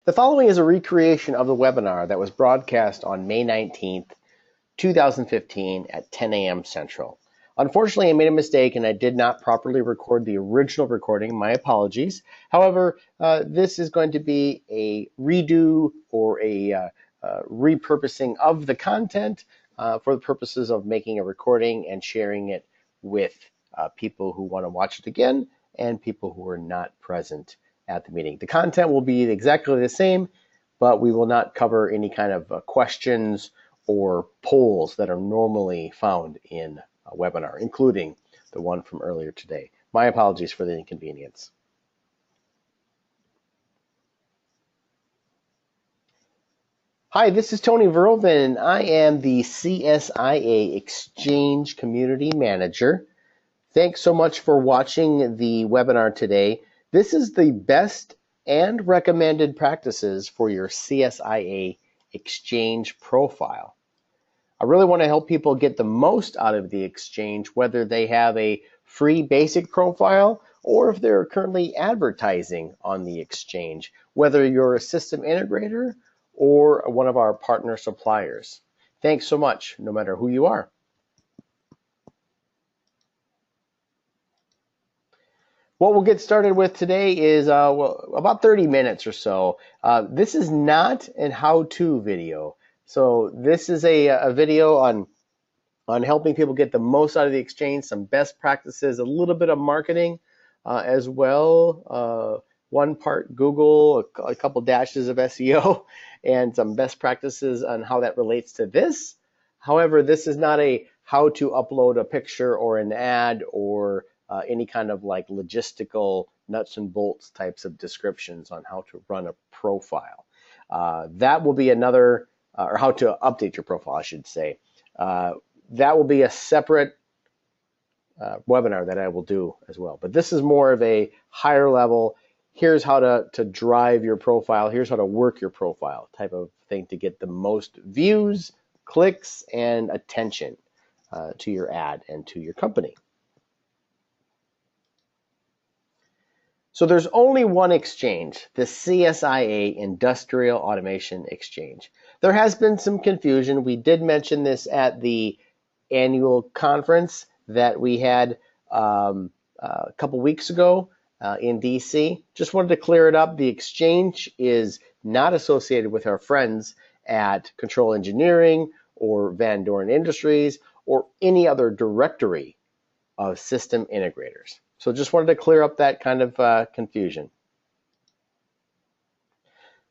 The following is a recreation of the webinar that was broadcast on May 19th, 2015 at 10 a.m. Central. Unfortunately, I made a mistake and I did not properly record the original recording. My apologies. However, this is going to be a redo or a repurposing of the content for the purposes of making a recording and sharing it with people who want to watch it again and people who are not present at the meeting. The content will be exactly the same, but we will not cover any kind of questions or polls that are normally found in a webinar, including the one from earlier today. My apologies for the inconvenience. Hi, this is Tony Veroeven. I am the CSIA Exchange Community Manager. Thanks so much for watching the webinar today. This is the best and recommended practices for your CSIA Exchange Profile. I really want to help people get the most out of the exchange, whether they have a free basic profile or if they're currently advertising on the exchange, whether you're a system integrator or one of our partner suppliers. Thanks so much, no matter who you are. What we'll get started with today is about 30 minutes or so. This is not an how-to video. So this is a video on helping people get the most out of the exchange, some best practices, a little bit of marketing as well. One part Google, a couple dashes of SEO, and some best practices on how that relates to this. However, this is not a how to upload a picture or an ad or any kind of like logistical nuts and bolts types of descriptions on how to run a profile. That will be another, or how to update your profile, I should say. That will be a separate webinar that I will do as well. But this is more of a higher level, here's how to drive your profile, here's how to work your profile type of thing to get the most views, clicks, and attention to your ad and to your company. So there's only one exchange, the CSIA Industrial Automation Exchange. There has been some confusion. We did mention this at the annual conference that we had a couple weeks ago in DC. Just wanted to clear it up. The exchange is not associated with our friends at Control Engineering or Van Doren Industries or any other directory of system integrators. So just wanted to clear up that kind of confusion.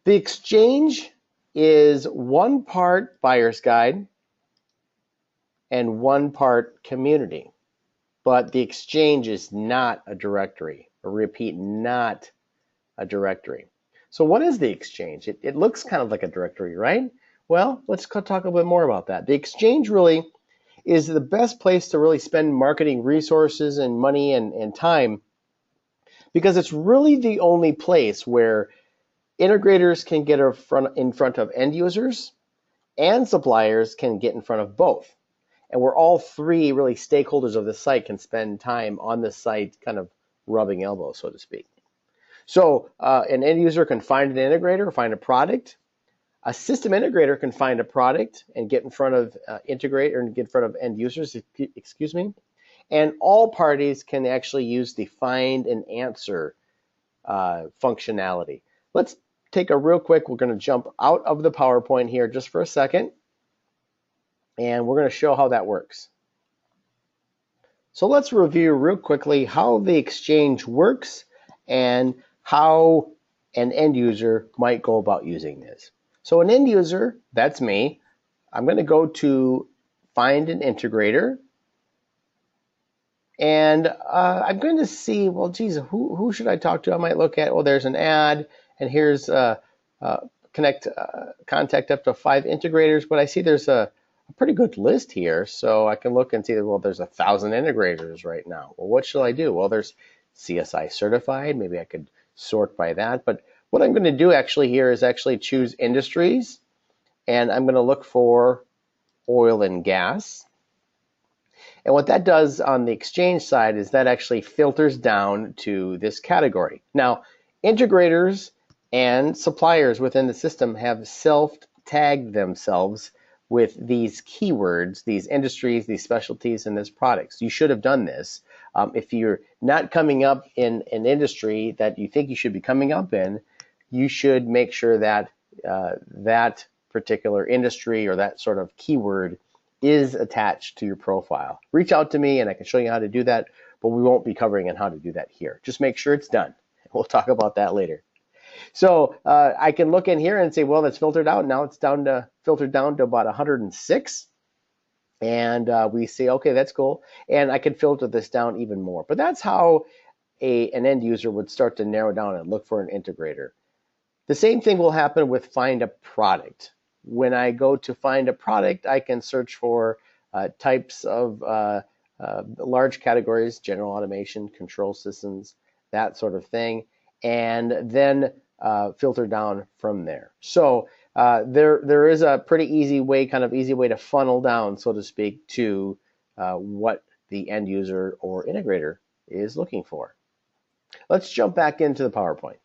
The exchange is one part buyer's guide and one part community, but the exchange is not a directory. I repeat, not a directory. So what is the exchange? It looks kind of like a directory, right? Well, let's talk a little bit more about that. The exchange really is the best place to really spend marketing resources and money and time, because it's really the only place where integrators can get in front of end users and suppliers can get in front of both. And where all three really stakeholders of the site can spend time on the site kind of rubbing elbows, so to speak. So an end user can find an integrator, find a product. A system integrator can find a product and get in front of integrator and get in front of end users, excuse me. And all parties can actually use the find and answer functionality. Let's take a real quick, we're going to jump out of the PowerPoint here just for a second. And we're going to show how that works. So let's review real quickly how the exchange works and how an end user might go about using this. So an end user, that's me. I'm going to go to find an integrator. And I'm going to see, well, geez, who should I talk to? I might look at, well, there's an ad, and here's contact up to 5 integrators. But I see there's a pretty good list here. So I can look and see that, well, there's 1,000 integrators right now. Well, what should I do? Well, there's CSI certified. Maybe I could sort by that. But what I'm going to do actually here is actually choose industries, and I'm going to look for oil and gas. And what that does on the exchange side is that actually filters down to this category. Now, integrators And suppliers within the system have self-tagged themselves with these keywords, these industries, these specialties, and these products. You should have done this. If you're not coming up in an industry that you think you should be coming up in, you should make sure that that particular industry or that sort of keyword is attached to your profile. Reach out to me and I can show you how to do that, but we won't be covering on how to do that here. Just make sure it's done. We'll talk about that later. So I can look in here and say, well, that's filtered out. Now it's filtered down to about 106. And we say, okay, that's cool. And I can filter this down even more. But that's how an end user would start to narrow down and look for an integrator. The same thing will happen with find a product. When I go to find a product, I can search for types of large categories, general automation, control systems, that sort of thing, and then filter down from there. So there is a pretty easy way to funnel down, so to speak, to what the end user or integrator is looking for. Let's jump back into the PowerPoint.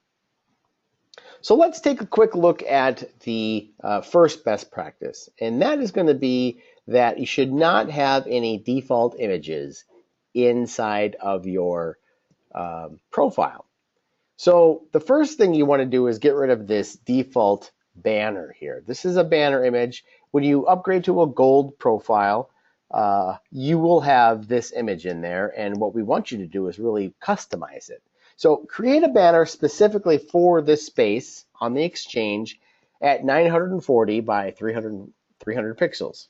So let's take a quick look at the first best practice, and that is going to be that you should not have any default images inside of your profile. So the first thing you want to do is get rid of this default banner here. This is a banner image. When you upgrade to a gold profile, you will have this image in there, and what we want you to do is really customize it. So create a banner specifically for this space on the Exchange at 940 by 300 pixels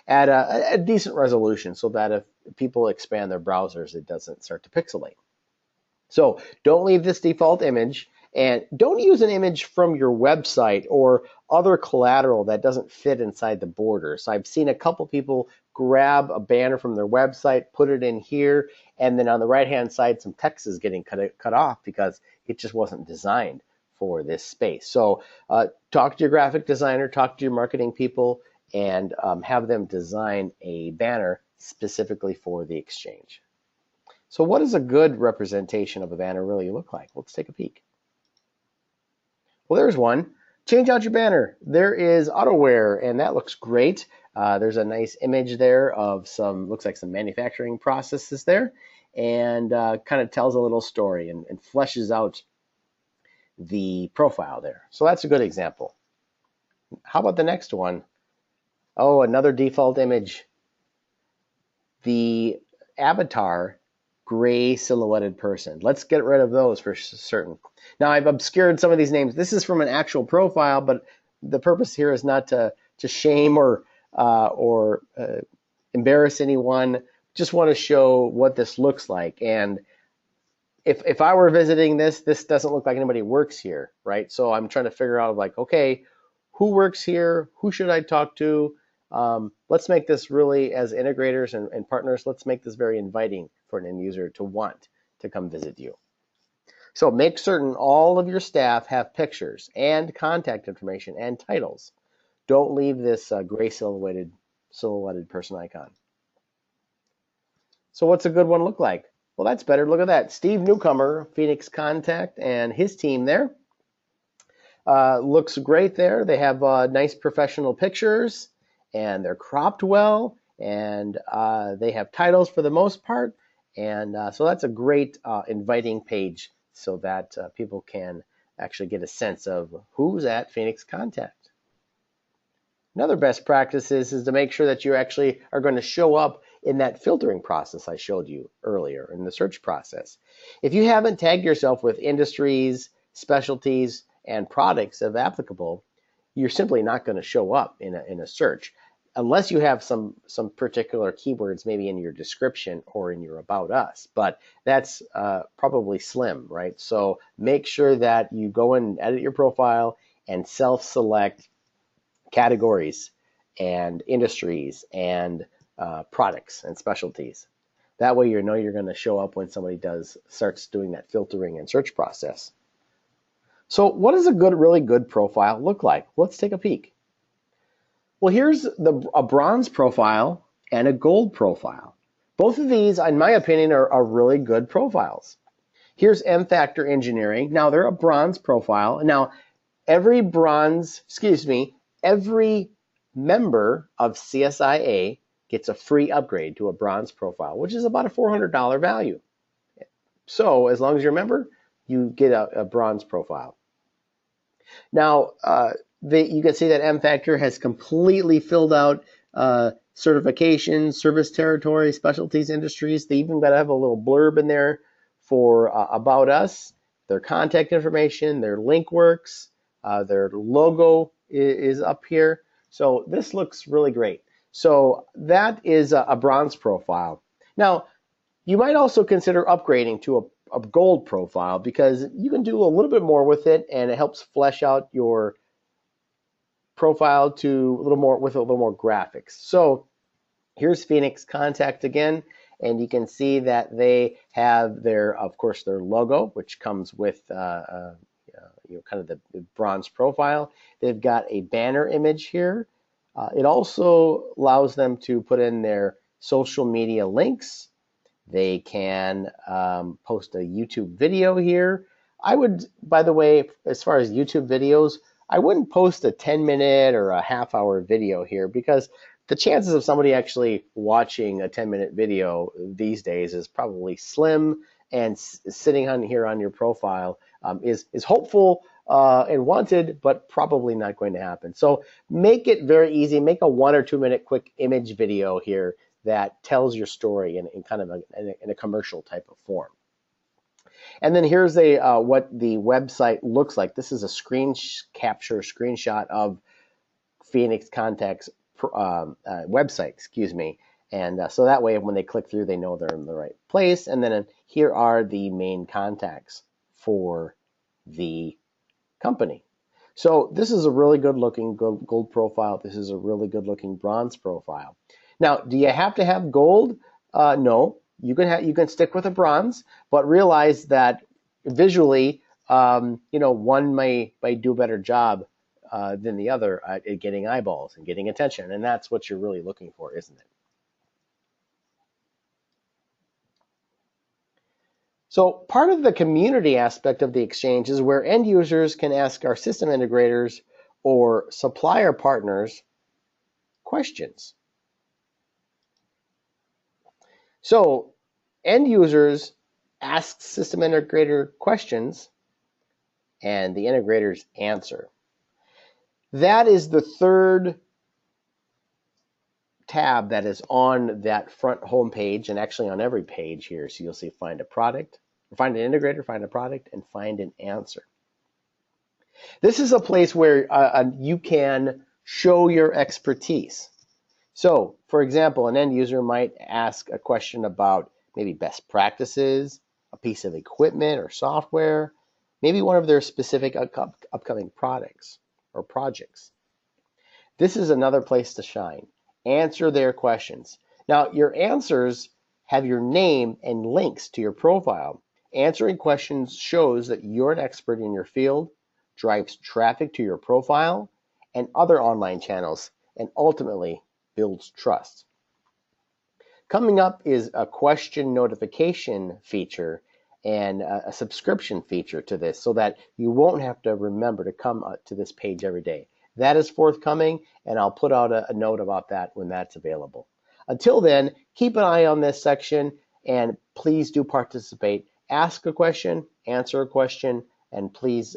at a decent resolution so that if people expand their browsers, it doesn't start to pixelate. So don't leave this default image, and don't use an image from your website or other collateral that doesn't fit inside the border. So I've seen a couple people grab a banner from their website, put it in here, and then on the right-hand side, some text is getting cut off because it just wasn't designed for this space. So talk to your graphic designer, talk to your marketing people, and have them design a banner specifically for the Exchange. So what does a good representation of a banner really look like? Let's take a peek. Well, there's one. Change out your banner. There is Autoware, and that looks great. There's a nice image there of looks like some manufacturing processes there, and kind of tells a little story and fleshes out the profile there. So that's a good example. How about the next one? Oh, another default image. The avatar, gray silhouetted person. Let's get rid of those for certain. Now I've obscured some of these names. This is from an actual profile, but the purpose here is not to shame or embarrass anyone. Just want to show what this looks like. And if I were visiting this doesn't look like anybody works here, right? So I'm trying to figure out, like, okay, who works here? Who should I talk to? Let's make this really, as integrators and partners, let's make this very inviting for an end user to want to come visit you. So make certain all of your staff have pictures and contact information and titles. Don't leave this gray silhouetted person icon. So what's a good one look like? Well, that's better. Look at that. Steve Newcomer, Phoenix Contact, and his team there. Looks great there. They have nice professional pictures, and they're cropped well, and they have titles for the most part. And so that's a great inviting page so that people can actually get a sense of who's at Phoenix Contact. Another best practice is to make sure that you actually are going to show up in that filtering process I showed you earlier in the search process. If you haven't tagged yourself with industries, specialties, and products if applicable, you're simply not going to show up in a search unless you have some particular keywords maybe in your description or in your About Us, but that's probably slim, right? So make sure that you go and edit your profile and self-select categories and industries and products and specialties. That way you know you're going to show up when somebody starts doing that filtering and search process. So what does a really good profile look like? Let's take a peek. Well, here's a bronze profile and a gold profile. Both of these, in my opinion, are really good profiles. Here's M Factor Engineering. Now, they're a bronze profile. Now, every member of CSIA gets a free upgrade to a bronze profile, which is about a $400 value. So as long as you're a member, you get a bronze profile. Now, you can see that M-Factor has completely filled out certifications, service territory, specialties, industries. They even got to have a little blurb in there for about us, their contact information, their link works, their logo is up here. So this looks really great. So that is a bronze profile. Now, you might also consider upgrading to a gold profile because you can do a little bit more with it, and it helps flesh out your profile to a little more graphics. So here's Phoenix Contact again, and you can see that they have of course, their logo, which comes with kind of the bronze profile. They've got a banner image here. It also allows them to put in their social media links. They can post a YouTube video here. I would, by the way, as far as YouTube videos, I wouldn't post a 10-minute or a half-hour video here because the chances of somebody actually watching a 10-minute video these days is probably slim, and sitting on here on your profile is hopeful and wanted, but probably not going to happen. So make it very easy. Make a 1 or 2 minute quick image video here that tells your story in kind of in a commercial type of form. And then here's what the website looks like. This is a screenshot of Phoenix Contact's website, excuse me. And so that way, when they click through, they know they're in the right place. And then here are the main contacts for the company. So this is a really good looking gold profile. This is a really good looking bronze profile. Now, do you have to have gold? No, you can stick with a bronze, but realize that visually, one may do a better job than the other at getting eyeballs and getting attention, and that's what you're really looking for, isn't it? So part of the community aspect of the exchange is where end users can ask our system integrators or supplier partners questions. So end users ask system integrator questions, and the integrators answer. That is the third tab that is on that front home page, and actually on every page here. So you'll see find a product, find an integrator, find a product, and find an answer. This is a place where you can show your expertise. So, for example, an end user might ask a question about maybe best practices, a piece of equipment or software, maybe one of their specific upcoming products or projects. This is another place to shine. Answer their questions. Now, your answers have your name and links to your profile. Answering questions shows that you're an expert in your field, drives traffic to your profile and other online channels, and ultimately builds trust. Coming up is a question notification feature and a subscription feature to this so that you won't have to remember to come to this page every day. That is forthcoming, and I'll put out a note about that when that's available. Until then, keep an eye on this section, and please do participate. Ask a question, answer a question, and please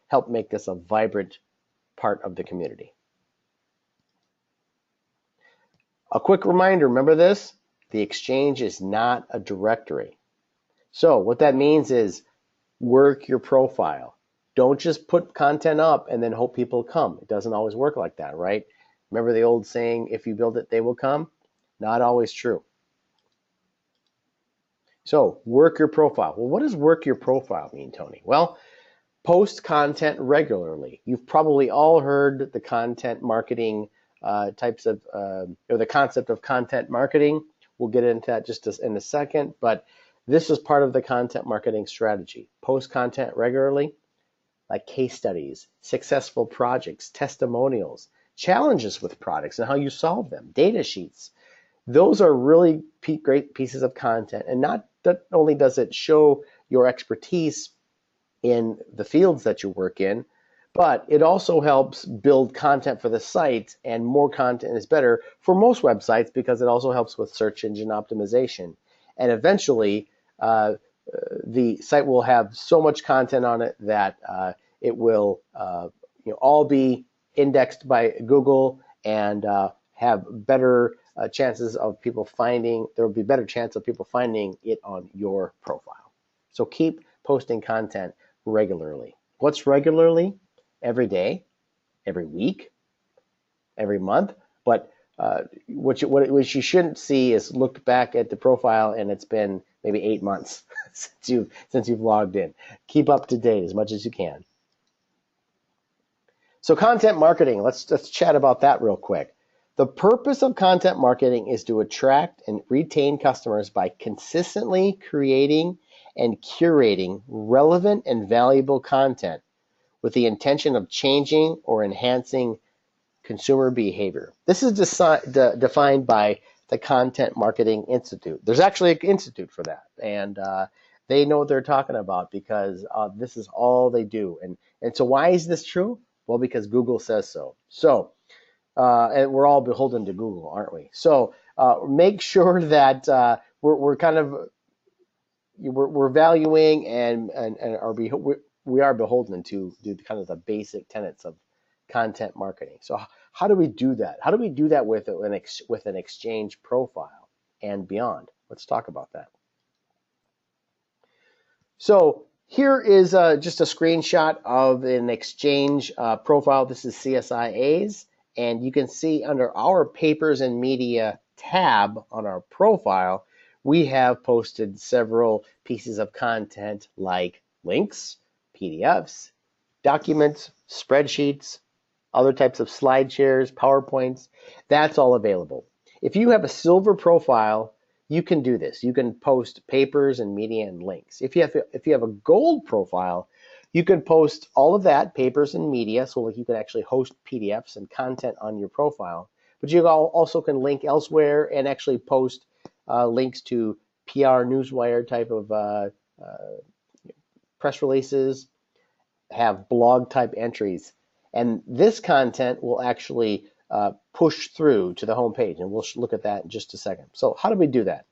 help make this a vibrant part of the community. A quick reminder, remember this? The exchange is not a directory. So what that means is work your profile. Don't just put content up and then hope people come. It doesn't always work like that, right? Remember the old saying, if you build it, they will come? Not always true. So work your profile. Well, what does work your profile mean, Tony? Well, post content regularly. You've probably all heard the content marketing types of, or the concept of content marketing. We'll get into that just in a second, but this is part of the content marketing strategy. Post content regularly, like case studies, successful projects, testimonials, challenges with products and how you solve them, data sheets. Those are really great pieces of content, and not only does it show your expertise in the fields that you work in, But it also helps build content for the site, and more content is better for most websites because it also helps with search engine optimization. And eventually, the site will have so much content on it that it will all be indexed by Google and have better chances of people finding. There will be better chance of people finding it on your profile. So keep posting content regularly. What's regularly? Every day, every week, every month. But what you shouldn't see is look back at the profile and it's been maybe 8 months since you've logged in. Keep up to date as much as you can. So content marketing, let's chat about that real quick. The purpose of content marketing is to attract and retain customers by consistently creating and curating relevant and valuable content with the intention of changing or enhancing consumer behavior. This is defined by the Content Marketing Institute. There's actually an institute for that, and they know what they're talking about because this is all they do. And so why is this true? Well, because Google says so. So, and we're all beholden to Google, aren't we? So make sure that we're valuing and we are beholden to do kind of the basic tenets of content marketing. So how do we do that? How do we do that with an exchange profile and beyond? Let's talk about that. So here is just a screenshot of an exchange profile. This is CSIA's, and you can see under our Papers and Media tab on our profile, we have posted several pieces of content like links, PDFs, documents, spreadsheets, other types of slide shares, PowerPoints. That's all available. If you have a silver profile, you can do this. You can post papers and media and links. If you have a gold profile, you can post all of that, papers and media, so like you can actually host PDFs and content on your profile. But you also can link elsewhere and actually post links to PR newswire type of press releases, have blog type entries. And this content will actually push through to the home page, and we'll look at that in just a second. So how do we do that?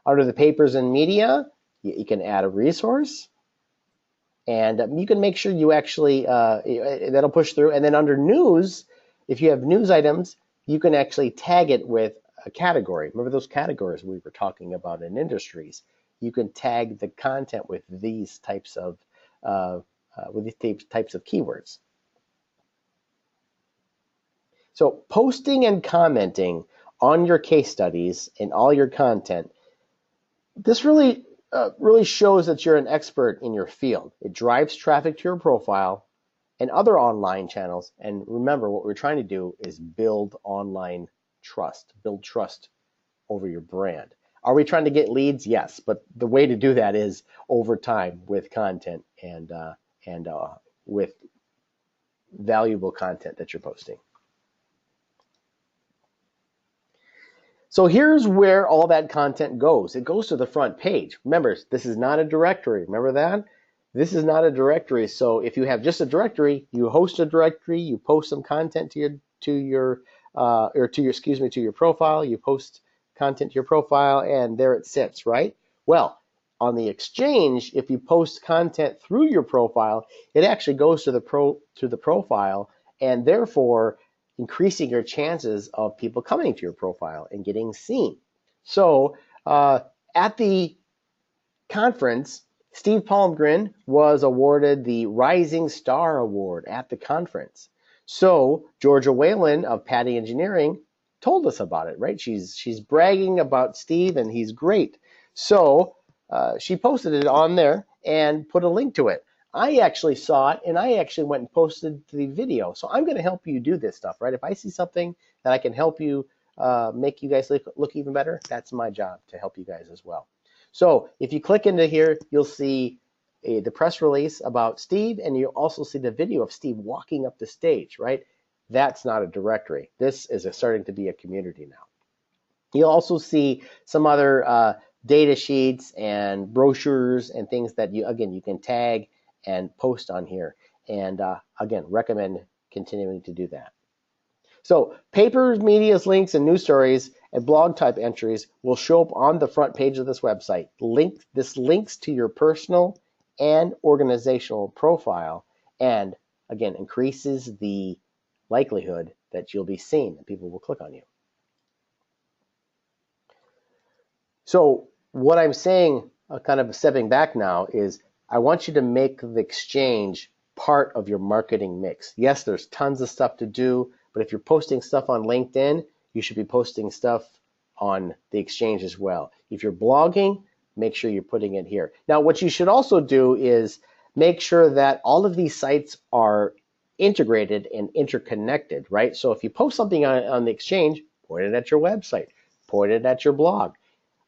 Under the papers and media, you can add a resource, and you can make sure you actually, that'll push through. And then under news, if you have news items, you can actually tag it with a category. Remember those categories we were talking about in industries? You can tag the content with these types of keywords. So posting and commenting on your case studies and all your content, this really shows that you're an expert in your field. It drives traffic to your profile and other online channels. And remember, what we're trying to do is build online trust, build trust over your brand. Are we trying to get leads? Yes, but the way to do that is over time with content and with valuable content that you're posting. So here's where all that content goes. It goes to the front page. Remember, this is not a directory. Remember that? This is not a directory. So if you have just a directory, you host a directory, you post some content to your profile, you post content to your profile, and there it sits, right? Well, on the exchange, if you post content through your profile, it actually goes to the profile, and therefore increasing your chances of people coming to your profile and getting seen. So at the conference, Steve Palmgren was awarded the Rising Star Award at the conference. So Georgia Whalen of Patty Engineering told us about it, right? She's bragging about Steve, and he's great. So she posted it on there and put a link to it. I actually saw it, and I actually went and posted the video. So I'm going to help you do this stuff, right? If I see something that I can help you make you guys look even better, that's my job to help you guys as well. So if you click into here, you'll see the press release about Steve, and you'll also see the video of Steve walking up the stage, right? That's not a directory. This is starting to be a community now. You'll also see some other data sheets and brochures and things that you can tag and post on here. And again, recommend continuing to do that. So papers, medias, links, and news stories and blog type entries will show up on the front page of this website. This links to your personal and organizational profile, and again, increases the likelihood that you'll be seen and people will click on you. So what I'm saying, kind of stepping back now, is I want you to make the exchange part of your marketing mix. Yes, there's tons of stuff to do, but if you're posting stuff on LinkedIn, you should be posting stuff on the exchange as well. If you're blogging, make sure you're putting it here. Now, what you should also do is make sure that all of these sites are integrated and interconnected, right? So if you post something on the exchange, point it at your website, point it at your blog.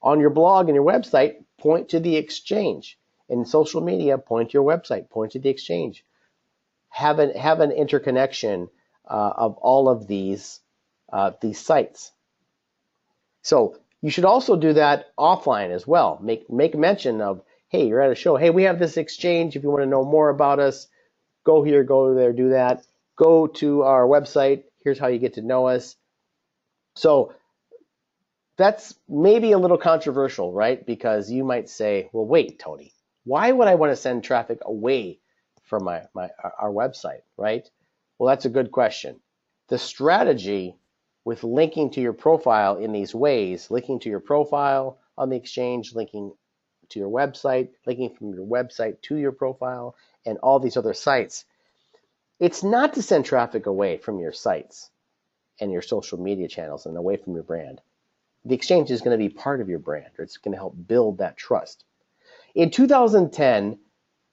On your blog and your website, point to the exchange. In social media, point to your website, point to the exchange. Have an interconnection of all of these sites. So you should also do that offline as well. Make mention of, hey, you're at a show. Hey, we have this exchange. If you want to know more about us, go here, go there, do that. Go to our website. Here's how you get to know us. So that's maybe a little controversial, right? Because you might say, well, wait, Tony, why would I want to send traffic away from our website, right? Well, that's a good question. The strategy with linking to your profile in these ways, linking to your profile on the exchange, linking to your website, linking from your website to your profile, and all these other sites, it's not to send traffic away from your sites and your social media channels and away from your brand. The exchange is going to be part of your brand, or it's going to help build that trust. In 2010,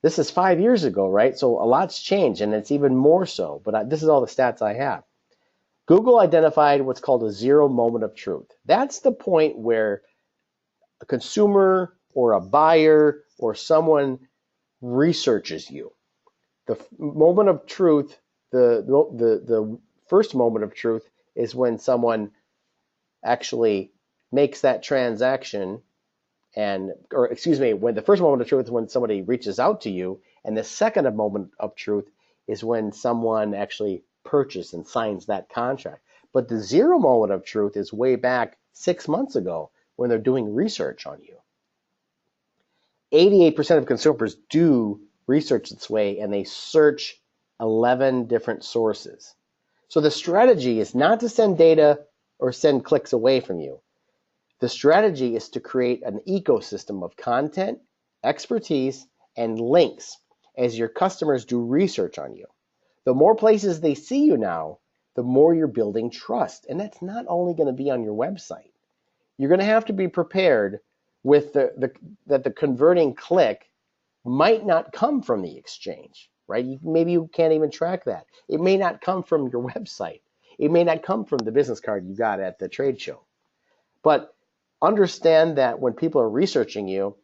this is 5 years ago, right? So a lot's changed, and it's even more so, but this is all the stats I have. Google identified what's called a zero moment of truth. That's the point where a consumer or a buyer or someone researches you. The moment of truth, the first moment of truth is when someone actually makes that transaction, when the first moment of truth is when somebody reaches out to you, and the second moment of truth is when someone actually purchases and signs that contract. But the zero moment of truth is way back 6 months ago when they're doing research on you. 88% of consumers do research this way, and they search 11 different sources. So the strategy is not to send data or send clicks away from you. The strategy is to create an ecosystem of content, expertise, and links as your customers do research on you. The more places they see you now, the more you're building trust. And that's not only going to be on your website. You're going to have to be prepared with that the converting click might not come from the exchange, right? Maybe you can't even track that. It may not come from your website. It may not come from the business card you got at the trade show. But understand that when people are researching you,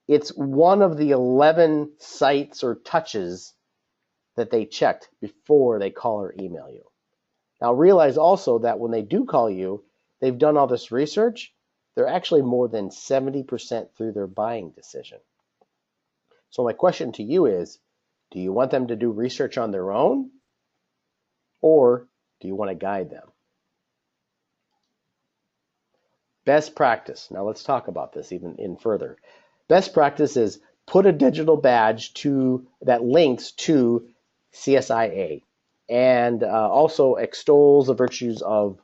it's one of the 11 sites or touches that they checked before they call or email you. Now realize also that when they do call you, they've done all this research. They're actually more than 70% through their buying decision. So my question to you is, do you want them to do research on their own, or do you want to guide them? Best practice. Now let's talk about this even further. Best practice is put a digital badge that links to CSIA and also extols the virtues of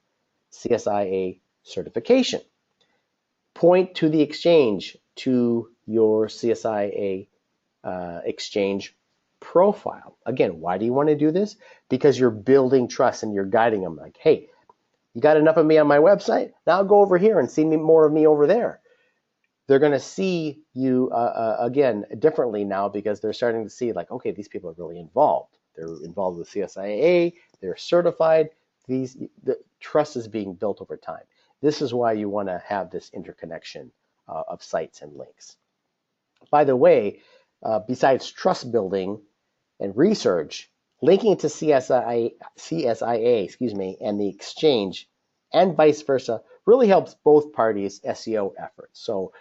CSIA certification. Point to the exchange to your CSIA exchange profile. Again, why do you want to do this? Because you're building trust and you're guiding them like, hey, you got enough of me on my website? Now go over here and see more of me over there. They're going to see you again differently now because they're starting to see like, okay, these people are really involved. They're involved with CSIA. They're certified. The trust is being built over time. This is why you want to have this interconnection of sites and links. By the way, besides trust building and research, linking to CSIA, and the exchange and vice versa really helps both parties' SEO efforts. So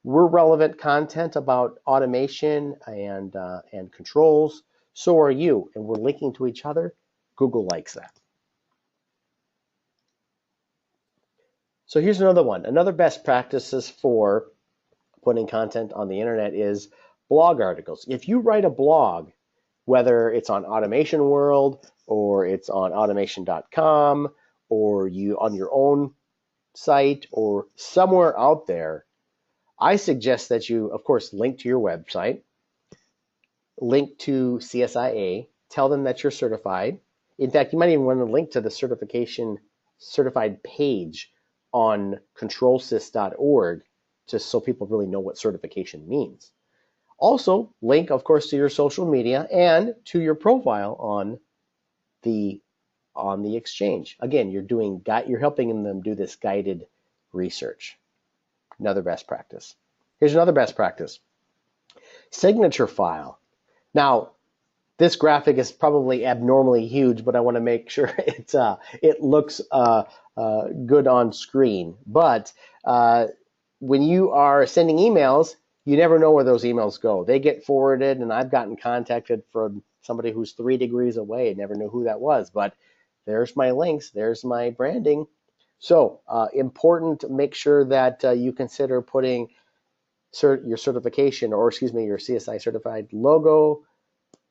we're relevant content about automation and controls. So are you, and we're linking to each other. Google likes that. So here's another one. Another best practices for putting content on the internet is blog articles. If you write a blog, whether it's on Automation World or it's on automation.com or you on your own site or somewhere out there, I suggest that you, of course, link to your website, link to CSIA, tell them that you're certified. In fact, you might even want to link to the certified page on controlsys.org just so people really know what certification means. Also, link, of course, to your social media and to your profile on the exchange. Again, you're helping them do this guided research. Another best practice. Here's another best practice. Signature file. Now, this graphic is probably abnormally huge, but I want to make sure it looks good on screen. But when you are sending emails, you never know where those emails go. They get forwarded, and I've gotten contacted from somebody who's 3 degrees away. I never knew who that was, but there's my links, there's my branding. So important to make sure that you consider putting your certification, or excuse me, your CSI certified logo,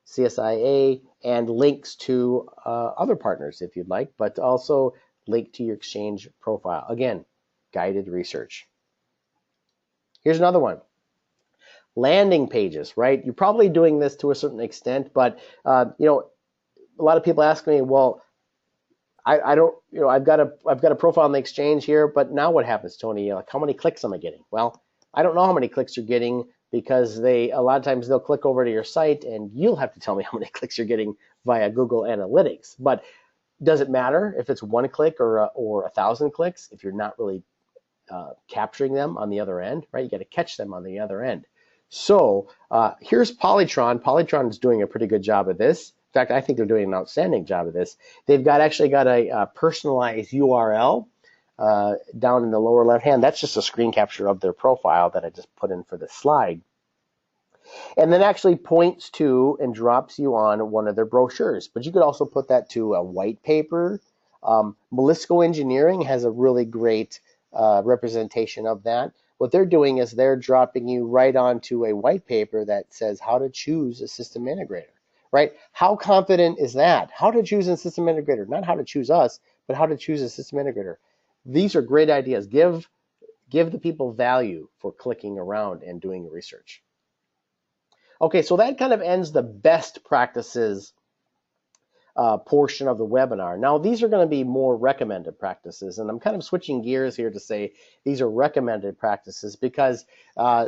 CSIA, and links to other partners if you'd like, but also link to your exchange profile. Again, guided research. Here's another one. Landing pages, right? You're probably doing this to a certain extent, but a lot of people ask me, well, I don't, I've got a profile on the exchange here, but now what happens, Tony? Like, how many clicks am I getting? Well, I don't know how many clicks you're getting because a lot of times they'll click over to your site and you'll have to tell me how many clicks you're getting via Google Analytics. But does it matter if it's 1 click or 1,000 clicks if you're not really capturing them on the other end, right? You got to catch them on the other end. So here's Polytron. Polytron is doing a pretty good job of this. In fact, I think they're doing an outstanding job of this. They've actually got a personalized URL down in the lower left hand. That's just a screen capture of their profile that I just put in for this slide. And then actually points to and drops you on one of their brochures. But you could also put that to a white paper. Melisco Engineering has a really great representation of that. What they're doing is they're dropping you right onto a white paper that says how to choose a system integrator, right? How confident is that? How to choose a system integrator, not how to choose us, but how to choose a system integrator. These are great ideas. Give the people value for clicking around and doing research. Okay, so that kind of ends the best practices portion of the webinar. Now, these are going to be more recommended practices, and I'm kind of switching gears here to say these are recommended practices because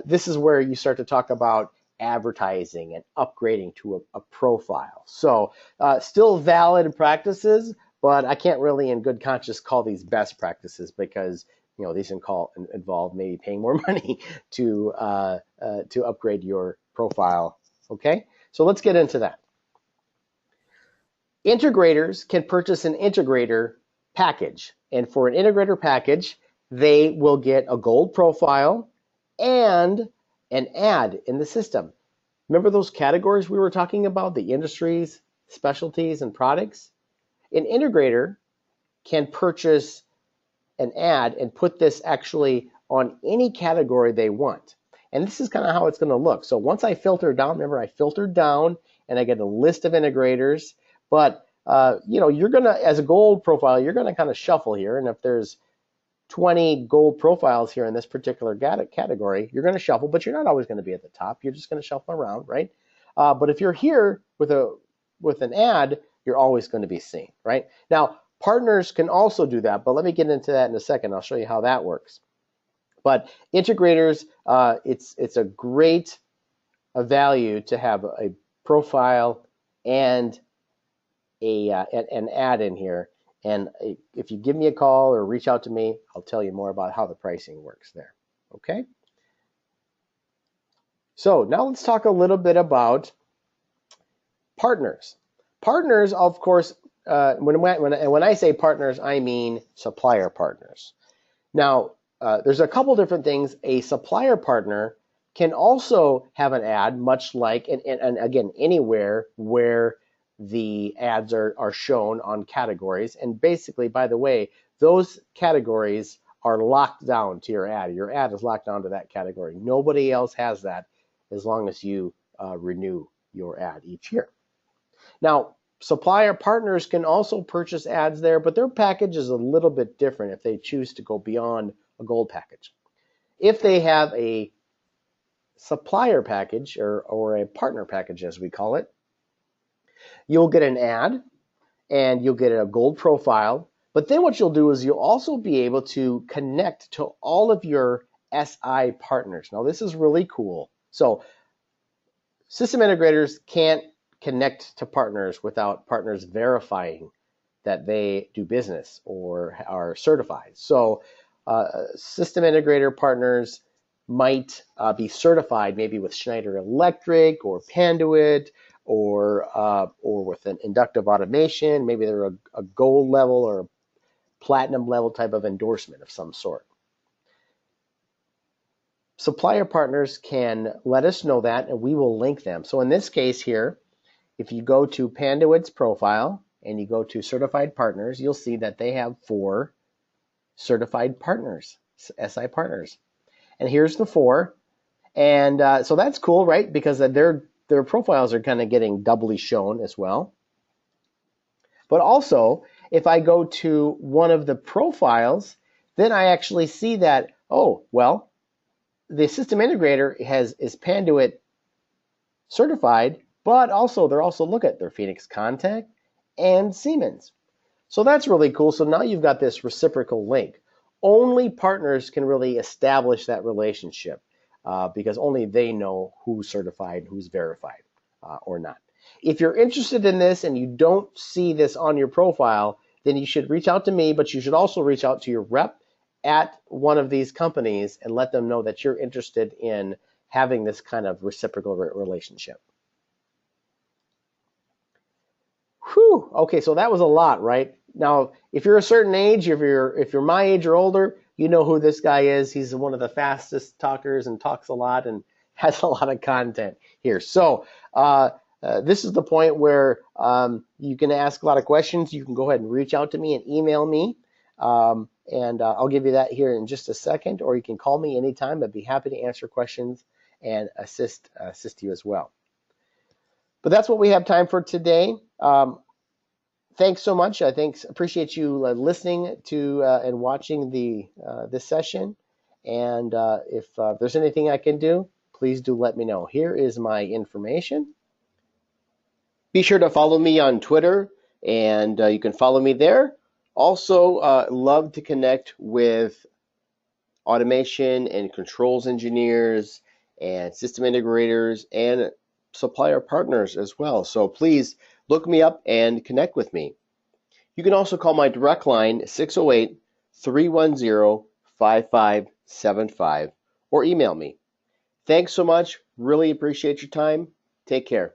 this is where you start to talk about advertising and upgrading to a profile. So still valid practices, but I can't really in good conscience call these best practices because these involve maybe paying more money to upgrade your profile. Okay, so let's get into that. Integrators can purchase an integrator package, and for an integrator package, they will get a gold profile and an ad in the system. Remember those categories we were talking about, the industries, specialties, and products? An integrator can purchase an ad and put this actually on any category they want. And this is kind of how it's going to look. So once I filter down, remember I filtered down and I get a list of integrators, but you're going to, as a gold profile, you're going to kind of shuffle here. And if there's 20 gold profiles here in this particular category, you're going to shuffle, but you're not always going to be at the top. You're just going to shuffle around, right? But if you're here with an ad, you're always going to be seen, right? Now, partners can also do that, but let me get into that in a second. I'll show you how that works. But integrators, it's a great value to have a profile and an ad in here. And if you give me a call or reach out to me, I'll tell you more about how the pricing works there. Okay? So now let's talk a little bit about partners. Partners, of course, when I say partners, I mean supplier partners. Now, there's a couple different things. A supplier partner can also have an ad, much like, and again, anywhere where the ads are shown on categories. And basically, by the way, those categories are locked down to your ad. Your ad is locked down to that category. Nobody else has that as long as you renew your ad each year. Now, supplier partners can also purchase ads there, but their package is a little bit different if they choose to go beyond a gold package. If they have a supplier package or a partner package, as we call it, you'll get an ad and you'll get a gold profile. But then what you'll do is you'll also be able to connect to all of your SI partners. Now, this is really cool. So system integrators can't connect to partners without partners verifying that they do business or are certified. So system integrator partners might be certified maybe with Schneider Electric or Panduit or with an inductive automation. Maybe they're a gold level or a platinum level type of endorsement of some sort. Supplier partners can let us know that, and we will link them. So in this case here, if you go to Panduit's profile and you go to certified partners, you'll see that they have 4 certified partners, SI partners. And here's the 4. And so that's cool, right? Because their profiles are kind of getting doubly shown as well. But also, if I go to one of the profiles, then I actually see that, oh, well, the system integrator is Panduit certified, but also they're also look at their Phoenix Contact and Siemens. So that's really cool. So now you've got this reciprocal link. Only partners can really establish that relationship because only they know who's certified, who's verified or not. If you're interested in this and you don't see this on your profile, then you should reach out to me, but you should also reach out to your rep at one of these companies and let them know that you're interested in having this kind of reciprocal relationship. Whew. Okay, so that was a lot, right? Now, if you're a certain age, if you're my age or older, you know who this guy is. He's one of the fastest talkers and talks a lot and has a lot of content here. So this is the point where you can ask a lot of questions. You can go ahead and reach out to me and email me. And I'll give you that here in just a second, or you can call me anytime. I'd be happy to answer questions and assist you as well. But that's what we have time for today. Thanks so much. I appreciate you listening to and watching this session. And if there's anything I can do, please do let me know. Here is my information. Be sure to follow me on Twitter, and you can follow me there. Also, love to connect with automation and controls engineers and system integrators and supplier partners as well. So please look me up and connect with me. You can also call my direct line 608-310-5575 or email me. Thanks so much. Really appreciate your time. Take care.